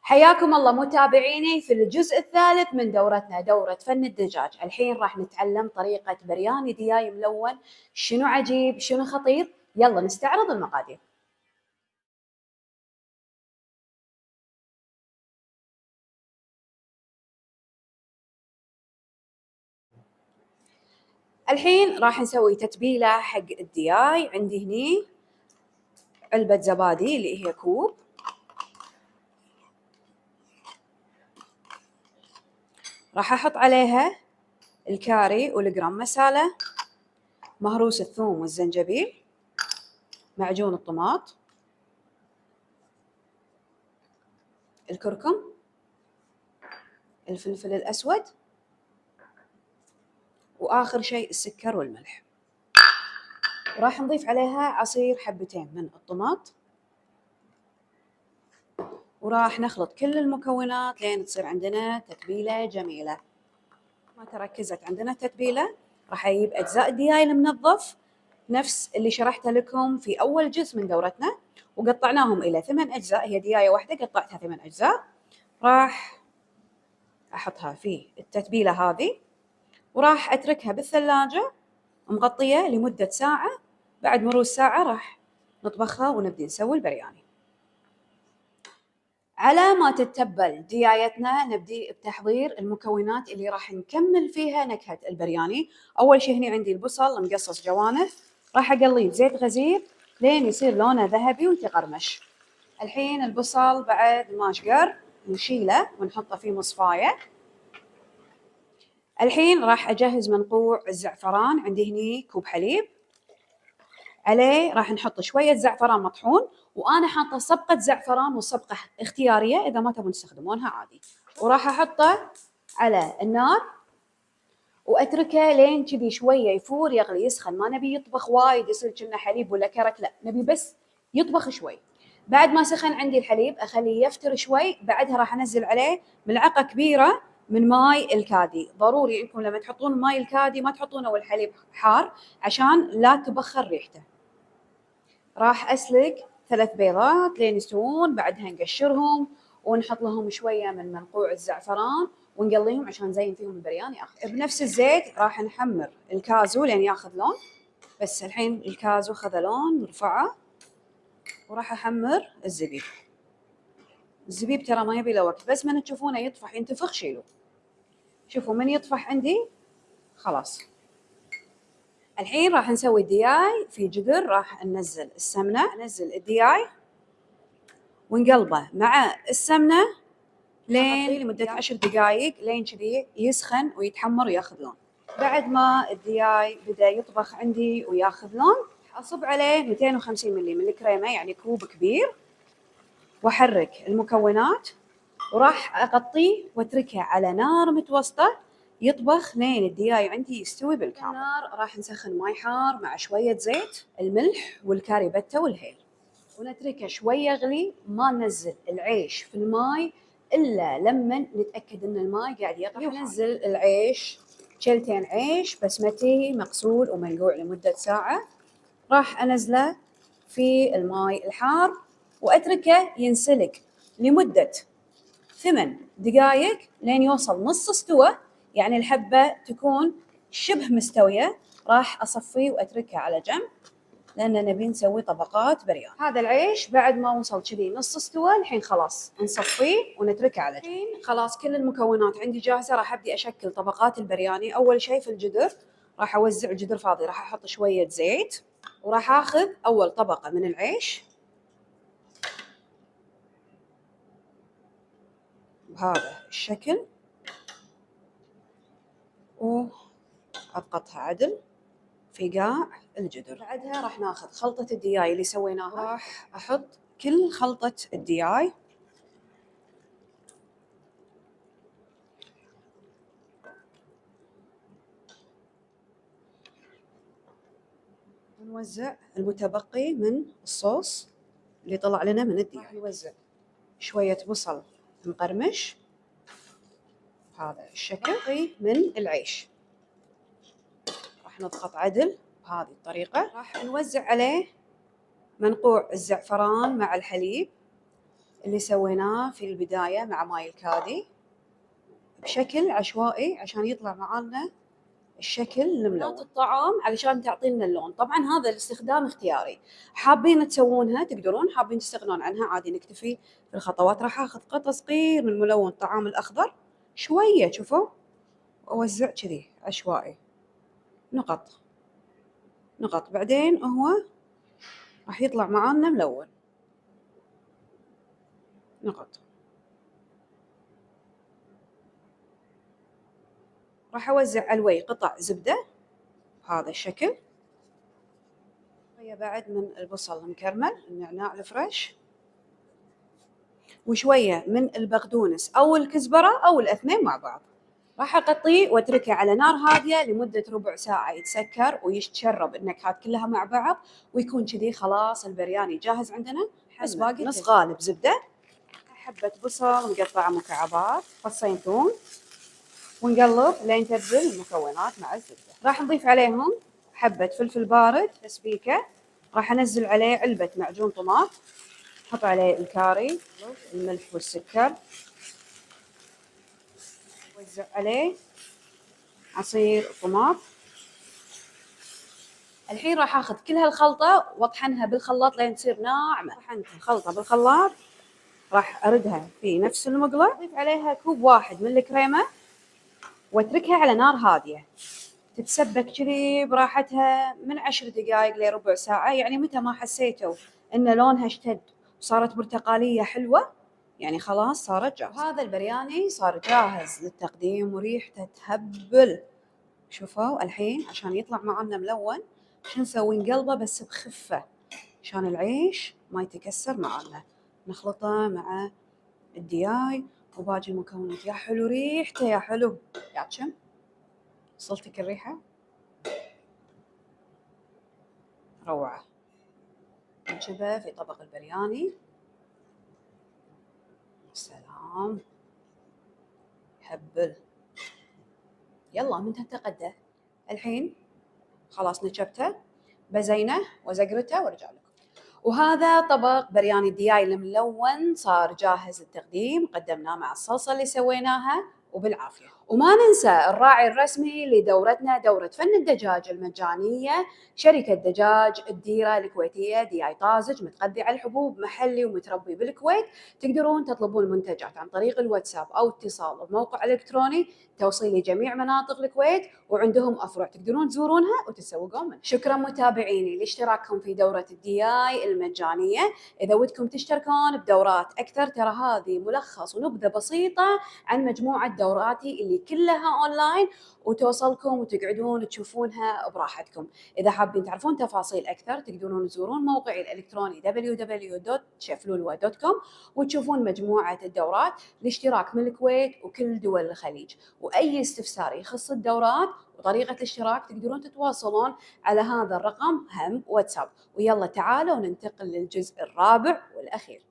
حياكم الله متابعيني في الجزء الثالث من دورتنا دورة فن الدجاج. الحين راح نتعلم طريقة برياني دياي ملون. شنو عجيب شنو خطير، يلا نستعرض المقادير. الحين راح نسوي تتبيلة حق الدياي. عندي هني علبة زبادي اللي هي كوب، راح احط عليها الكاري والجرام مسالة، مهروس الثوم والزنجبيل، معجون الطماط، الكركم، الفلفل الأسود، وآخر شيء السكر والملح. وراح نضيف عليها عصير حبتين من الطماط، وراح نخلط كل المكونات لين تصير عندنا تتبيلة جميلة. ما تركزت عندنا التتبيلة، راح أجيب أجزاء الدياي المنظف نفس اللي شرحته لكم في أول جزء من دورتنا، وقطعناهم إلى 8 أجزاء. هي دياية واحدة قطعتها 8 أجزاء. راح أحطها في التتبيلة هذه، وراح أتركها بالثلاجة مغطية لمدة ساعة. بعد مرور ساعة راح نطبخها ونبدي نسوي البرياني. على ما تتبل ديايتنا نبدي بتحضير المكونات اللي راح نكمل فيها نكهة البرياني. أول شيء هنا عندي البصل مقصص جوانح، راح أقليه بزيت غزير لين يصير لونه ذهبي ويتقرمش. الحين البصل بعد ما شقر نشيله ونحطه في مصفاية. الحين راح أجهز منقوع الزعفران. عندي هني كوب حليب، عليه راح نحط شوية زعفران مطحون، وأنا حاطة صبقة زعفران، والصبقة اختيارية إذا ما تبون تستخدمونها عادي. وراح أحطه على النار وأتركه لين كذي شوية يفور يغلي يسخن. ما نبي يطبخ وايد يصير كأنه حليب ولا كرك، لا نبي بس يطبخ شوي. بعد ما سخن عندي الحليب أخليه يفتر شوي، بعدها راح أنزل عليه ملعقة كبيرة من ماي الكادي. ضروري انكم لما تحطون ماي الكادي ما تحطونه والحليب حار عشان لا تبخر ريحته. راح أسلق 3 بيضات لين يستوون، بعدها نقشرهم ونحط لهم شوية من منقوع الزعفران ونقليهم عشان نزين فيهم البرياني. بنفس الزيت راح نحمر الكازو لين ياخذ لون. بس الحين الكازو خذ لون نرفعه، وراح أحمر الزبيب. الزبيب ترى ما يبي له وقت، بس من تشوفونه يطفح ينتفخ شيلوه. شوفوا من يطفح عندي خلاص. الحين راح نسوي الدياي في جدر. راح ننزل السمنة، ننزل الدياي ونقلبه مع السمنة لين لمدة 10 دقائق لين كذي يسخن ويتحمر وياخذ لون. بعد ما الدياي بدأ يطبخ عندي وياخذ لون، أصب عليه 250 ملي من الكريمة، يعني كوب كبير، وأحرك المكونات وراح أغطيه وأتركه على نار متوسطة يطبخ لين الدياي عندي يستوي بالكامل. النار راح نسخن ماي حار مع شوية زيت، الملح والكاري بتة والهيل، ونتركه شوي يغلي. ما ننزل العيش في الماي إلا لما نتأكد إن الماي قاعد يغلي. وننزل العيش، شلتين عيش بسمتي مغسول ومنقوع لمدة ساعة، راح أنزله في الماي الحار وأتركه ينسلق لمدة 8 دقائق لين يوصل نص استوى، يعني الحبة تكون شبه مستوية. راح أصفيه وأتركه على جنب لأن نبي نسوي طبقات بريان. هذا العيش بعد ما وصل كذي نص استوى الحين خلاص نصفيه ونتركه على جنب. الحين خلاص كل المكونات عندي جاهزة. راح أبدي أشكل طبقات البرياني. أول شيء في الجدر راح أوزع الجدر فاضي، راح أحط شوية زيت، وراح أخذ أول طبقة من العيش بهذا الشكل وأضغطها عدل في قاع الجدر. بعدها راح ناخذ خلطة الدياي اللي سويناها، راح أحط كل خلطة الدياي ونوزع المتبقي من الصوص اللي طلع لنا من الدياي. راح نوزع شوية بصل مقرمش بهذا الشكل من العيش، راح نضغط عدل بهذه الطريقة. راح نوزع عليه منقوع الزعفران مع الحليب اللي سويناه في البداية مع ماي الكادي بشكل عشوائي عشان يطلع معانا الشكل الملون الطعام علشان تعطينا اللون. طبعا هذا الاستخدام اختياري، حابين تسوونها تقدرون، حابين تستغنون عنها عادي نكتفي في الخطوات. راح اخذ قطع صغير من ملون الطعام الاخضر شويه، شوفوا، واوزع كذي عشوائي نقط نقط، بعدين هو راح يطلع معانا ملون نقط. راح اوزع علوي قطع زبده بهذا الشكل، شويه بعد من البصل المكرمل النعناع الفريش، وشويه من البقدونس او الكزبره او الاثنين مع بعض. راح اغطيه واتركه على نار هاديه لمده ربع ساعه يتسكر ويتشرب النكهات كلها مع بعض، ويكون كذي خلاص البرياني جاهز عندنا. بس باقي نص غالب زبده، حبه بصل مقطعه مكعبات، فصين ثوم، ونقلب لين تبذل المكونات مع الزبده. راح نضيف عليهم حبه فلفل بارد تسبيكه، راح انزل عليه علبه معجون طماط، نحط عليه الكاري، الملح والسكر، وزع عليه عصير طماط. الحين راح اخذ كل هالخلطه واطحنها بالخلاط لين تصير ناعمه. طحنت الخلطه بالخلاط، راح اردها في نفس المقله، اضيف عليها كوب واحد من الكريمه واتركها على نار هاديه تتسبك كذي براحتها من 10 دقائق لربع ساعه. يعني متى ما حسيتوا ان لونها اشتد وصارت برتقاليه حلوه، يعني خلاص صارت جاهزه. هذا البرياني صار جاهز للتقديم وريحته تهبل. شوفوا الحين عشان يطلع معنا ملون شو نسوي؟ نقلبه بس بخفه عشان العيش ما يتكسر معنا. نخلطه مع الدياي وباقي المكونات. يا حلو ريحته، يا حلو، يا كم وصلتك الريحه روعه. نشبه في طبق البرياني، سلام، يهبل. يلا من تتقدى الحين خلاص نشبته، بزينه وزقرته وارجع لكم. وهذا طبق برياني الدياي الملون صار جاهز للتقديم، قدمناه مع الصلصة اللي سويناها وبالعافية. وما ننسى الراعي الرسمي لدورتنا، دورة فن الدجاج المجانية، شركة دجاج الديرة الكويتية، دياي طازج متغذي على الحبوب، محلي ومتربي بالكويت. تقدرون تطلبون المنتجات عن طريق الواتساب أو اتصال بموقع إلكتروني توصيل لجميع مناطق الكويت، وعندهم أفرع تقدرون تزورونها وتتسوقون منها. شكرا متابعيني لاشتراككم في دورة الدياي المجانية. إذا ودكم تشتركون بدورات أكثر، ترى هذه ملخص ونبذة بسيطة عن مجموعة دوراتي اللي كلها أونلاين وتوصلكم وتقعدون تشوفونها براحتكم. إذا حابين تعرفون تفاصيل أكثر تقدرون تزورون موقعي الإلكتروني www.cheflulwa.com وتشوفون مجموعة الدورات. الاشتراك من الكويت وكل دول الخليج. وأي استفسار يخص الدورات وطريقة الاشتراك تقدرون تتواصلون على هذا الرقم هم واتساب. ويلا تعالوا ننتقل للجزء الرابع والأخير.